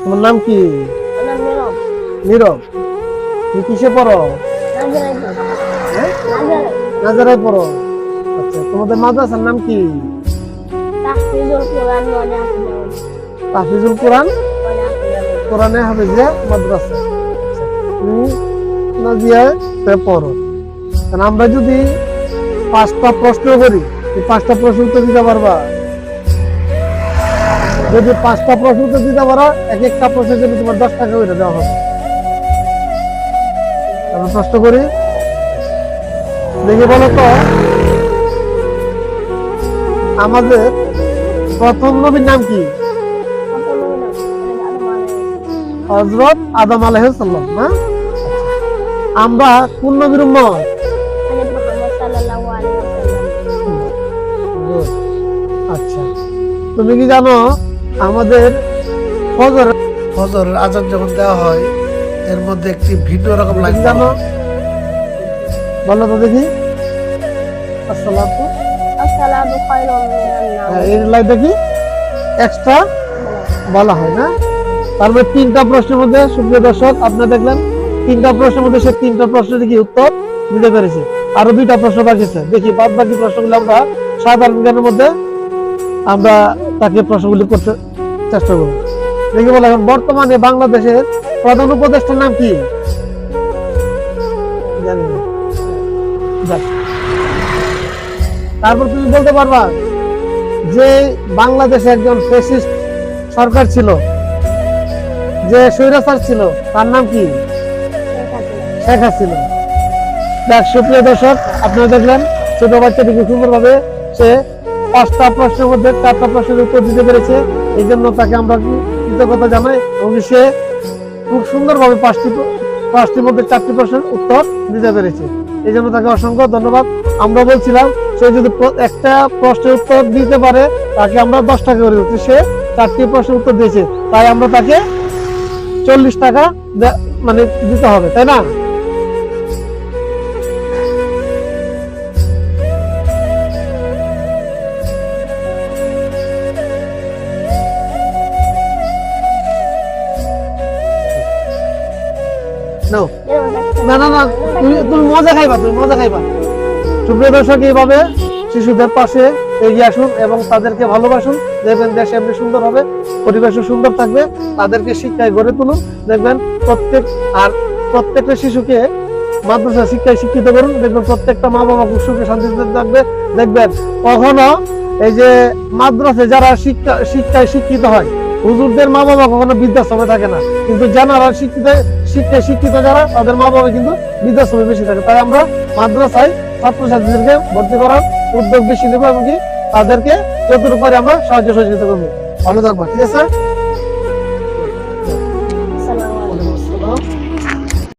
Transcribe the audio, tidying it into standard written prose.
তোমার নাম কি? নীরব। তুমি কিসে পড়ো? নাজারায় পড়ো। আচ্ছা, তোমাদের মাদ্রাসার নাম কি? তাহফিজুল কোরআন কোরআনে হাফেজিয়া মাদ্রাসা। তুমি নাজিয়ায় পড়ো। কারণ আমরা যদি 5টা প্রশ্ন করি, এই 5টা প্রশ্ন উত্তর দিতে পারবা? যদি 5টা প্রশ্ন উত্তর দিতে পারো, এক একটা প্রশ্নের জন্য তোমার 10 টাকা করে দেওয়া হবে। আমরা প্রশ্ন করি, দেখে বলো তো আমাদের প্রথম নবীর নাম কি? হযরত আদম আলাইহিস সালাম না? আমরা কোন নবীর উম্মত? আচ্ছা, তুমি কি জানো আমাদের ফজরের আযান যখন দেওয়া হয় এর মধ্যে একটি ভিন্ন রকম লাইন জানো? বলো তো দেখি। আসসালাতু খায়রুম মিনান নাওম। এই লাইনটা কি এক্সট্রা বলা হয় না? তারপরে 3টা প্রশ্নের মধ্যে সুপ্রিয় দর্শক আপনারা দেখলেন 3টা প্রশ্নের মধ্যে সে 3টা প্রশ্নের কি উত্তর দিতে পেরেছে। আরো 2টা প্রশ্ন বাকি আছে, দেখি বাদ বাকি প্রশ্নগুলো আমরা সাধারণ জ্ঞানের মধ্যে আমরা তাকে প্রশ্নগুলি করতে চেষ্টা করব। দেখি বলো এখন বর্তমানে বাংলাদেশের প্রধান উপদেষ্টার নাম কি? জানি না। তারপর তুমি বলতে পারবা যে বাংলাদেশে একজন ফ্যাসিস্ট সরকার ছিল, যে স্বৈরাচার ছিল, তার নাম কি? শেখ হাসিনা। দেখ সুপ্রিয় দর্শক আপনারা দেখলেন ছোট বাচ্চাটি খুব সুন্দরভাবে সে 5টা প্রশ্নের মধ্যে 4টা প্রশ্নের উত্তর দিতে পেরেছে। এই জন্য তাকে আমরা কৃতজ্ঞতা জানাই এবং সে খুব সুন্দরভাবে 5টির মধ্যে 4টি প্রশ্নের উত্তর দিতে পেরেছে। এই জন্য তাকে অসংখ্য ধন্যবাদ। আমরা বলছিলাম সে যদি একটা প্রশ্নের উত্তর দিতে পারে তাকে আমরা 10 টাকা করে দিচ্ছি, সে 4টি প্রশ্নের উত্তর দিয়েছে, তাই আমরা তাকে 40 টাকা মানে দিতে হবে, তাই না? না না না, তুমি মজা খাইবা, তুমি মজা খাইবা। সুপ্রিয় দর্শক এইভাবে শিশুদের পাশে এগিয়ে আসুন এবং তাদেরকে ভালোবাসুন, দেখবেন দেশ এমনি সুন্দর হবে, পরিবেশও সুন্দর থাকবে। তাদেরকে শিক্ষায় গড়ে তুলুন, দেখবেন প্রত্যেকটা শিশুকে মাদ্রাসা শিক্ষায় শিক্ষিত করুন, দেখবেন প্রত্যেকটা মা বাবা খুব সুখে শান্তিতে থাকবে। দেখবেন কখনো এই যে মাদ্রাসায় যারা শিক্ষায় শিক্ষিত হয়, হুজুরদের মা বাবা কখনো বৃদ্ধাশ্রমে থাকে না, কিন্তু যারা শিক্ষায় শিক্ষিত যারা তাদের মা বাবা কিন্তু বৃদ্ধাশ্রমে বেশি থাকে। তাই আমরা মাদ্রাসায় ছাত্রছাত্রীদেরকে ভর্তি করার উদ্যোগ বেশি নেবো এবং তাদেরকে যতটুকু পারি আমরা সাহায্য সহযোগিতা করবো। ভালো থাকবো, ঠিক আছে?